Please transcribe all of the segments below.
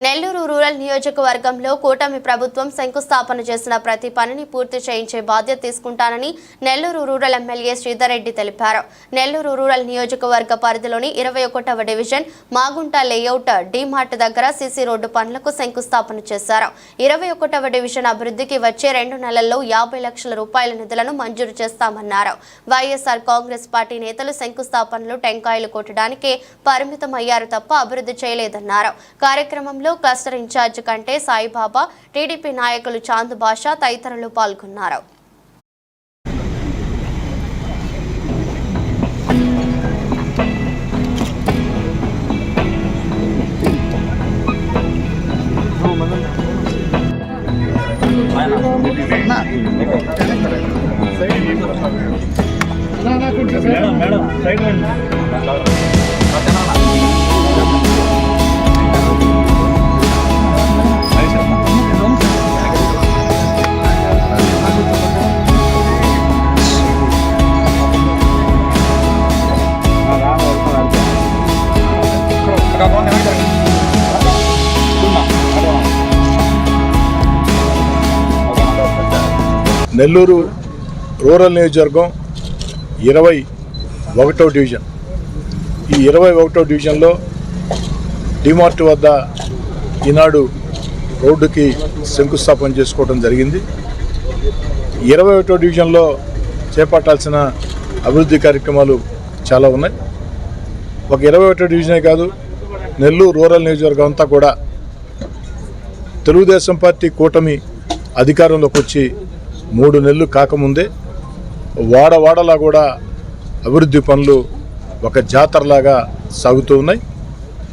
Nellore rural నియోజకవర్గంలో కూటమి ప్రభుత్వం శంకుస్థాపన చేసిన ప్రతి పనిని పూర్తి చేయించే బాధ్యత తీసుకుంటానని నెల్లూరు రూరల్ ఎమ్మెల్యే శ్రీధర్ రెడ్డి తెలిపారు. నెల్లూరు రూరల్ నియోజకవర్గ పరిధిలోని 21వ డివిజన్ మాగుంట లేఅవుట్ డీమార్ట్ దగ్గర సీసీ రోడ్డు పనులకు శంకుస్థాపన చేశారు. 21వ డివిజన్ అభివృద్ధికి వచ్చే 2 నెలల్లో 50 లక్షల రూపాయల నిధులను మంజూరు చేస్తామన్నారు. వైఎస్ఆర్ కాంగ్రెస్ పార్టీ నేతలు శంకుస్థాపనలు టెంకాయలు కొట్టడానికే పరిమితమయ్యారు తప్ప అభివృద్ధి చేయలేదన్నారు. కార్యక్రమంలో క్లస్టర్ ఇన్ఛార్జ్ కంటే సాయిబాబా, టీడీపీ నాయకులు చాంద్ బాషా తదితరులు పాల్గొన్నారు. నెల్లూరు రూరల్ నియోజకవర్గం 21వ డివిజన్. ఈ 21వ డివిజన్లో డిమార్ట్ వద్ద ఈనాడు రోడ్డుకి శంకుస్థాపన చేసుకోవడం జరిగింది. 21వ డివిజన్లో చేపట్టాల్సిన అభివృద్ధి కార్యక్రమాలు చాలా ఉన్నాయి. ఒక 21వ డివిజనే కాదు, నెల్లూరు రూరల్ నియోజకవర్గం అంతా కూడా తెలుగుదేశం పార్టీ కూటమి అధికారంలోకి వచ్చి 3 నెలలు కాకముందే వాడవాడలా కూడా అభివృద్ధి పనులు ఒక జాతరలాగా సాగుతూ ఉన్నాయి.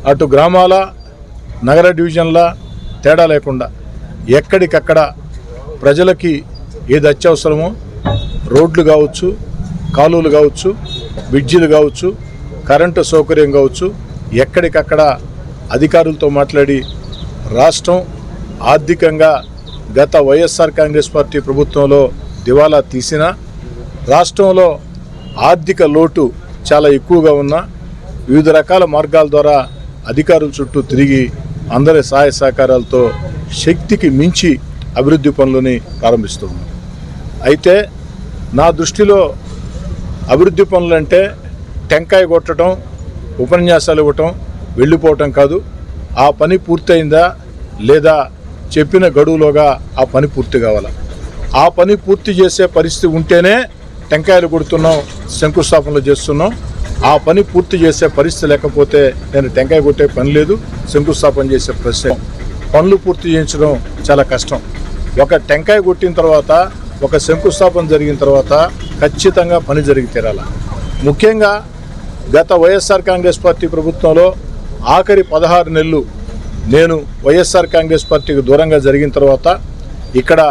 అటు గ్రామాల నగర డివిజన్ల తేడా లేకుండా ఎక్కడికక్కడ ప్రజలకి ఏది అత్యవసరమో రోడ్లు కావచ్చు, కాలువలు కావచ్చు, బ్రిడ్జిలు కావచ్చు, కరెంటు సౌకర్యం కావచ్చు, ఎక్కడికక్కడ అధికారులతో మాట్లాడి రాష్ట్రం ఆర్థికంగా గత వైఎస్ఆర్ కాంగ్రెస్ పార్టీ ప్రభుత్వంలో దివాలా తీసిన రాష్ట్రంలో ఆర్థిక లోటు చాలా ఎక్కువగా ఉన్న వివిధ రకాల మార్గాల ద్వారా అధికారుల చుట్టూ తిరిగి అందరి సహాయ సహకారాలతో శక్తికి మించి అభివృద్ధి పనులని ప్రారంభిస్తుంది. అయితే నా దృష్టిలో అభివృద్ధి పనులంటే టెంకాయ కొట్టడం, ఉపన్యాసాలు ఇవ్వటం, వెళ్ళిపోవటం కాదు. ఆ పని పూర్తయిందా లేదా చెప్పిన గడువులోగా ఆ పని పూర్తి కావాలి. ఆ పని పూర్తి చేసే పరిస్థితి ఉంటేనే టెంకాయలు కొడుతున్నాం, శంకుస్థాపనలు చేస్తున్నాం. ఆ పని పూర్తి చేసే పరిస్థితి లేకపోతే నేను టెంకాయ కొట్టే పని లేదు, శంకుస్థాపన చేసే ప్రశ్న. పనులు పూర్తి చేయించడం చాలా కష్టం. ఒక టెంకాయ కొట్టిన తర్వాత, ఒక శంకుస్థాపన జరిగిన తర్వాత ఖచ్చితంగా పని జరిగి తీరాలి. ముఖ్యంగా గత వైఎస్ఆర్ కాంగ్రెస్ పార్టీ ప్రభుత్వంలో ఆఖరి 16 నెలలు నేను వైఎస్ఆర్ కాంగ్రెస్ పార్టీకి దూరంగా జరిగిన తర్వాత ఇక్కడ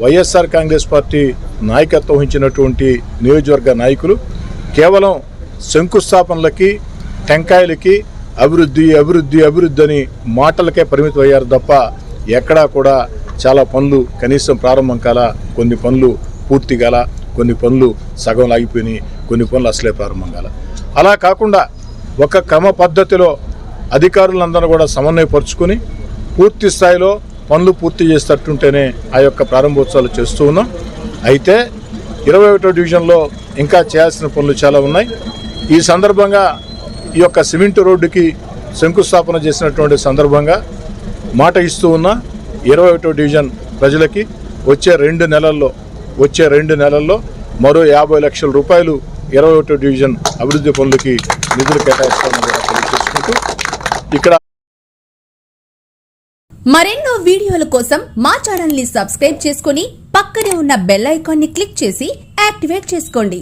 వైఎస్ఆర్ కాంగ్రెస్ పార్టీ నాయకత్వం వహించినటువంటి నియోజకవర్గ నాయకులు కేవలం శంకుస్థాపనలకి, టెంకాయలకి అభివృద్ధి అభివృద్ధి అభివృద్ధి అని మాటలకే పరిమితం అయ్యారు తప్ప ఎక్కడా కూడా చాలా పనులు కనీసం ప్రారంభం కాల, కొన్ని పనులు పూర్తి కాల, కొన్ని పనులు సగం ఆగిపోయినాయి, కొన్ని పనులు అసలే ప్రారంభం కాల. అలా కాకుండా ఒక క్రమ పద్ధతిలో అధికారులందరూ కూడా సమన్వయపరుచుకొని పూర్తి స్థాయిలో పనులు పూర్తి చేసేటట్టుంటేనే ఆ యొక్క ప్రారంభోత్సవాలు చేస్తూ ఉన్నాం. అయితే 21వ డివిజన్లో ఇంకా చేయాల్సిన పనులు చాలా ఉన్నాయి. ఈ సందర్భంగా ఈ యొక్క సిమెంట్ రోడ్డుకి శంకుస్థాపన చేసినటువంటి సందర్భంగా మాట ఇస్తూ ఉన్న 21వ డివిజన్ ప్రజలకి వచ్చే 2 నెలల్లో మరో 50 లక్షల రూపాయలు 21వ డివిజన్ అభివృద్ధి పనులకి నిధులు కేటాయిస్తామని తెలియజేసుకుంటూ ఇక్కడ మరెన్నో వీడియోల కోసం మా ఛానల్ ని సబ్స్క్రైబ్ చేసుకుని పక్కనే ఉన్న బెల్ ఐకాన్ ని క్లిక్ చేసి యాక్టివేట్ చేసుకోండి.